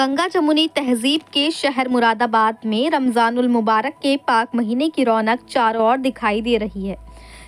गंगा जमुनी तहजीब के शहर मुरादाबाद में रमजानुल मुबारक के पाक महीने की रौनक चारों ओर दिखाई दे रही है।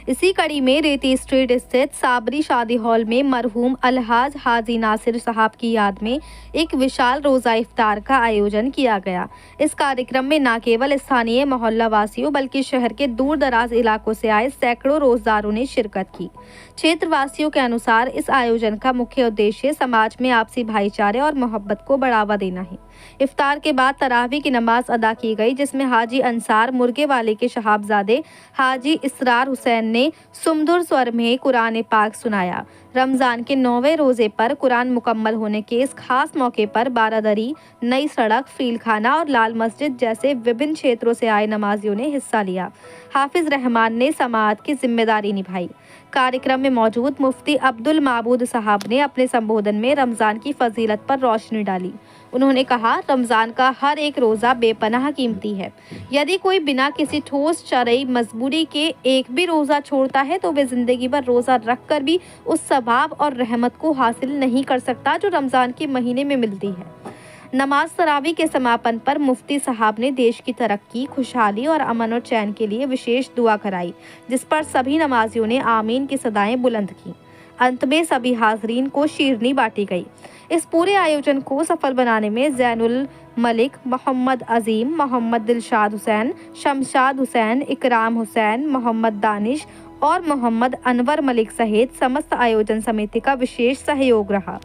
इसी कड़ी में रेती स्ट्रीट स्थित साबरी शादी हॉल में मरहूम अलहाज हाजी नासिर साहब की याद में एक विशाल रोज़ा इफ्तार का आयोजन किया गया। इस कार्यक्रम में न केवल स्थानीय मोहल्ला वासियों बल्कि शहर के दूर दराज इलाकों से आए सैकड़ों रोजदारों ने शिरकत की। क्षेत्रवासियों के अनुसार इस आयोजन का मुख्य उद्देश्य समाज में आपसी भाईचारे और मोहब्बत को बढ़ावा देना है। इफ्तार के बाद तरावी की नमाज अदा की गई, जिसमें हाजी अंसार मुर्गे वाले के शहाबजादे हाजी इसरार हुसैन ने सुमधुर स्वर में कुरान पाक सुनाया। रमजान के 9वें रोजे पर कुरान मुकम्मल होने के इस खास मौके पर बारादरी, नई सड़क, फील खाना और लाल मस्जिद जैसे विभिन्न क्षेत्रों से आए नमाजियों ने हिस्सा लिया। हाफिज रहमान ने समाअत की जिम्मेदारी निभाई। कार्यक्रम में मौजूद मुफ्ती अब्दुल माबूद साहब ने अपने संबोधन में रमजान की फजीलत पर रोशनी डाली। उन्होंने कहा, रमजान का हर एक रोज़ा बेपनाह कीमती है। यदि कोई बिना किसी ठोस शरई मजबूरी के एक भी रोज़ा छोड़ता है तो वे जिंदगी भर रोज़ा रखकर भी उस सवाब और रहमत को हासिल नहीं कर सकता जो रमजान के महीने में मिलती है। नमाज तरावी के समापन पर मुफ्ती साहब ने देश की तरक्की, खुशहाली और अमन और चैन के लिए विशेष दुआ कराई, जिस पर सभी नमाजियों ने आमीन की सदाएं बुलंद की। अंत में सभी हाजरीन को शीरनी बांटी गई। इस पूरे आयोजन को सफल बनाने में जैनुल मलिक, मोहम्मद अजीम, मोहम्मद दिलशाद हुसैन, शमशाद हुसैन, इकराम हुसैन, मोहम्मद दानिश और मोहम्मद अनवर मलिक सहित समस्त आयोजन समिति का विशेष सहयोग रहा।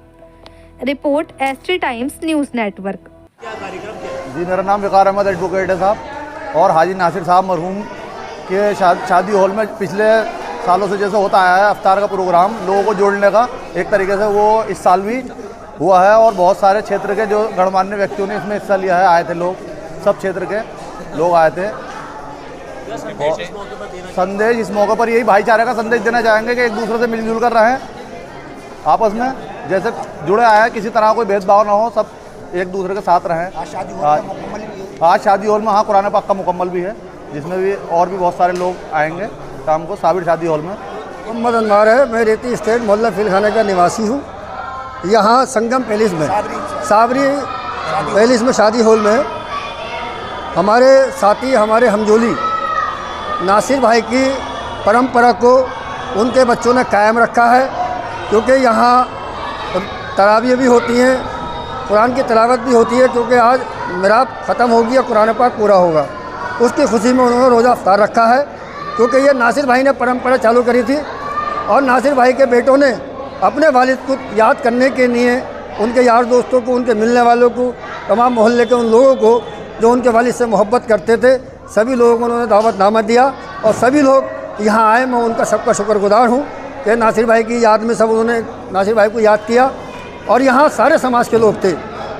Report ST Times news network. जी, मेरा नाम वकार अहमद एडवोकेट है साहब, और हाजी नासिर साहब मरहूम के शादी हॉल में पिछले सालों से जैसे होता आया है अफ्तार का प्रोग्राम लोगों को जोड़ने का, एक तरीके से वो इस साल भी हुआ है और बहुत सारे क्षेत्र के जो गणमान्य व्यक्तियों ने इसमें हिस्सा लिया है, आए थे लोग, सब क्षेत्र के लोग आए थे। संदेश इस मौके पर यही भाईचारे का संदेश देना चाहेंगे कि एक दूसरे से मिलजुल कर रहें, आपस में जैसे जुड़े आए हैं, किसी तरह कोई भेदभाव ना हो, सब एक दूसरे के साथ रहें। आज शादी हॉल में हाँ कुरान पाक का मुकम्मल भी है, जिसमें भी और भी बहुत सारे लोग आएंगे शाम को साबिर शादी हॉल में। मोहम्मद अनवर है, मैं रेती स्टेट मोहल्ला फिलखाने का निवासी हूँ। यहाँ संगम पैलेस में, साबरी पैलेस में शादी हॉल में हमारे साथी, हमारे हमजोली नासिर भाई की परंपरा को उनके बच्चों ने कायम रखा है, क्योंकि यहाँ तरावी भी होती हैं, कुरान की तिलावत भी होती है, क्योंकि आज मिराब ख़त्म होगी या कुरान पाक पूरा होगा, उसकी खुशी में उन्होंने रोज़ा अफ्तार रखा है। क्योंकि ये नासिर भाई ने परंपरा चालू करी थी और नासिर भाई के बेटों ने अपने वालिद को याद करने के लिए उनके यार दोस्तों को, उनके मिलने वालों को, तमाम मोहल्ले के उन लोगों को जो उनके वालिद से मोहब्बत करते थे, सभी लोगों को उन्होंने दावतनामा दिया और सभी लोग यहाँ आए। मैं उनका सबका शुक्रगुजार हूँ कि नासिर भाई की याद में सब उन्होंने नासिर भाई को याद किया। और यहाँ सारे समाज के लोग थे,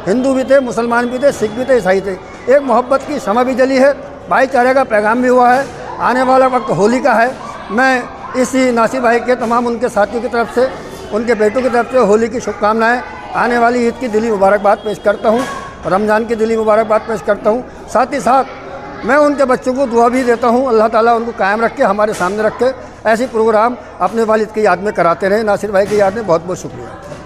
हिंदू भी थे, मुसलमान भी थे, सिख भी थे, ईसाई थे। एक मोहब्बत की शमा भी जली है, भाईचारे का पैगाम भी हुआ है। आने वाला वक्त होली का है। मैं इसी नासिर भाई के तमाम उनके साथियों की तरफ से, उनके बेटों की तरफ से होली की शुभकामनाएं, आने वाली ईद की दिली मुबारकबाद पेश करता हूं, रमज़ान की दिली मुबारकबाद पेश करता हूं। साथ ही साथ मैं उनके बच्चों को दुआ भी देता हूं, अल्लाह ताला उनको कायम रखे, हमारे सामने रखे, ऐसे प्रोग्राम अपने वालिद की याद में कराते रहे। नासिर भाई की याद में बहुत बहुत शुक्रिया।